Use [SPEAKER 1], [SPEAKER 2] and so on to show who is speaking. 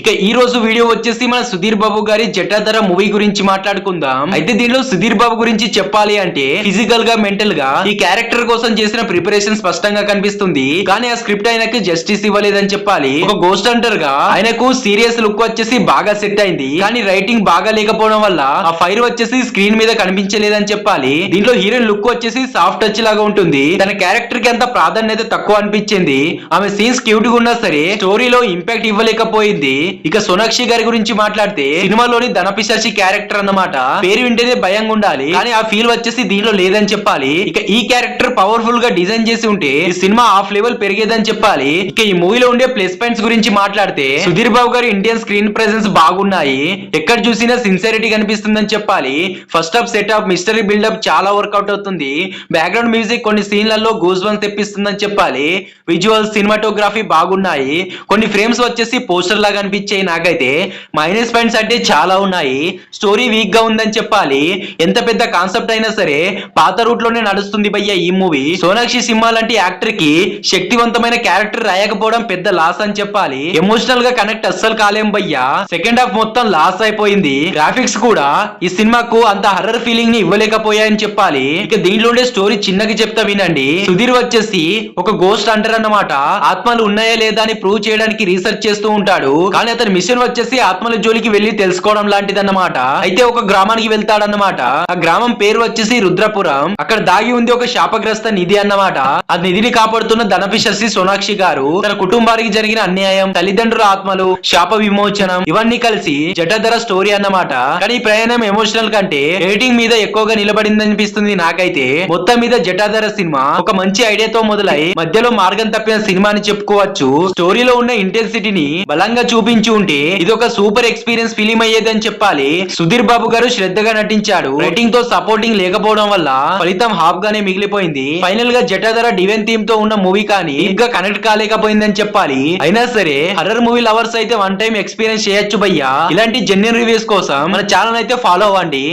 [SPEAKER 1] ఇక ఈ రోజు వీడియో వచ్చేసి మన సుధీర్ బాబు గారి జటాధర మూవీ గురించి మాట్లాడుకుందాం. అయితే దీనిలో సుధీర్ బాబు గురించి చెప్పాలి అంటే ఫిజికల్ గా మెంటల్ గా ఈ క్యారెక్టర్ కోసం చేసిన ప్రిపరేషన్ స్పష్టంగా కనిపిస్తుంది. కానీ ఆ స్క్రిప్ట్ ఆయనకు జస్టిస్ ఇవ్వలేదని చెప్పాలి. ఒక గోస్ట్ హంటర్ గా ఆయనకు సీరియస్ లుక్ వచ్చేసి బాగా సెట్ అయింది. కానీ రైటింగ్ బాగా లేకపోవడం వల్ల ఆ ఫైర్ వచ్చేసి స్క్రీన్ మీద కనిపించలేదని చెప్పాలి. దీంట్లో హీరోయిన్ లుక్ వచ్చేసి సాఫ్ట్ టచ్ లాగా ఉంటుంది. తన క్యారెక్టర్ కి అంత ప్రాధాన్యత తక్కువ అనిపించింది. ఆమె సీన్స్ క్యూట్ గా ఉన్నా సరే స్టోరీలో ఇంపాక్ట్ ఇవ్వలేకపోయింది. ఇక సోనాక్షి గారి గురించి మాట్లాడితే సినిమాలోని ధనపిశాచి క్యారెక్టర్ అన్నమాట. పేరు వింటేనే భయంగా ఉండాలి, కానీ ఆ ఫీల్ వచ్చేసి దీనిలో లేదని చెప్పాలి. ఇక ఈ క్యారెక్టర్ పవర్ఫుల్ గా డిజైన్ చేసి ఉంటే ఈ సినిమా హాఫ్ లెవెల్ పెరిగేదని చెప్పాలి. ఇక ఈ మూవీలో ఉండే ప్లస్ పాయింట్స్ గురించి మాట్లాడితే సుధీర్ బాబు గారి ఇండియన్ స్క్రీన్ ప్రెసెన్స్ బాగున్నాయి. ఎక్కడ చూసినా సిన్సియరిటీ కనిపిస్తుందని చెప్పాలి. First half set of mystery buildup చాలా వర్కౌట్ అవుతుంది. బ్యాక్గ్రౌండ్ మ్యూజిక్ కొన్ని సీన్లలో గూస్ బంప్స్ తెప్పిస్తుందని చెప్పాలి. విజువల్ సినిమాటోగ్రఫీ బాగున్నాయి. కొన్ని ఫ్రేమ్స్ వచ్చేసి పోస్టర్ లాగా అనిపించాయి. నాకైతే మైనస్ పాయింట్స్ అంటే చాలా ఉన్నాయి. స్టోరీ వీక్ గా ఉందని చెప్పాలి. ఎంత పెద్ద కాన్సెప్ట్ అయినా సరే పాత రూట్ లోనే నడుస్తుంది భయ్య ఈ మూవీ. సోనాక్షి సింహ లాంటి యాక్టర్ కి శక్తివంతమైన క్యారెక్టర్ రాయకపోవడం పెద్ద లాస్ అని చెప్పాలి. ఎమోషనల్ గా కనెక్ట్ అస్సలు కాలేం భయ్య. సెకండ్ హాఫ్ మొత్తం లాస్ అయిపోయింది. గ్రాఫిక్స్ కూడా ఈ సినిమాకు అంత హర్రర్ ఫీలింగ్ ని ఇవ్వలేకపోయాయని చెప్పాలి. ఇక దీంట్లో ఉండే స్టోరీ చిన్నగా చెప్తా వినండి. సుధీర్ వచ్చేసి ఒక గోస్ట్ హంటర్ అన్నమాట. ఆత్మలు ఉన్నాయా లేదా అని ప్రూవ్ చేయడానికి రీసెర్చ్ చేస్తూ ఉంటాడు. కానీ అతని మిషన్ వచ్చేసి ఆత్మల జోలికి వెళ్లి తెలుసుకోవడం లాంటిదన్నమాట. అయితే ఒక గ్రామానికి వెళ్తాడన్నమాట. ఆ గ్రామం పేరు వచ్చేసి రుద్రపురం. అక్కడ దాగి ఉంది ఒక శాపగ్రస్త నిధి అన్నమాట. ఆ నిధిని కాపాడుతున్న ధనపిశాచి సోనాక్షి గారు తన కుటుంబానికి జరిగిన అన్యాయం, తల్లిదండ్రుల ఆత్మలు, శాప విమోచనం ఇవన్నీ కలిసి జటాధర స్టోరీ అన్నమాట. కానీ ఈ ప్రయాణం ఎమోషనల్ కంటే ఎడిటింగ్ మీద ఎక్కువగా నిలబడింది అనిపిస్తుంది నాకైతే. మొత్తం మీద జటాధర సినిమా ఒక మంచి ఐడియాతో మొదలై మధ్యలో మార్గం తప్పిన సినిమా అని చెప్పుకోవచ్చు. స్టోరీలో ఉన్న ఇంటెన్సిటీని బలంగా చూపించి ఉంటే ఇది ఒక సూపర్ ఎక్స్పీరియన్స్ ఫిలిం అయ్యేదని చెప్పాలి. సుధీర్ బాబు గారు శ్రద్ధగా నటించాడు. రైటింగ్ తో సపోర్టింగ్ లేకపోవడం వల్ల ఫలితం హాఫ్ గానే మిగిలిపోయింది. ఫైనల్ గా జటాధర డివెన్ థీమ్ తో ఉన్న మూవీ కానీ ఇంకా కనెక్ట్ కాలేకపోయిందని చెప్పాలి. అయినా సరే హర్రర్ మూవీ లవర్స్ అయితే వన్ టైం ఎక్స్పీరియన్స్ చేయొచ్చు భయ్యా. ఇలాంటి జెన్యూన్ రివ్యూస్ కోసం మన ఛానల్ అయితే ఫాలో అవ్వండి.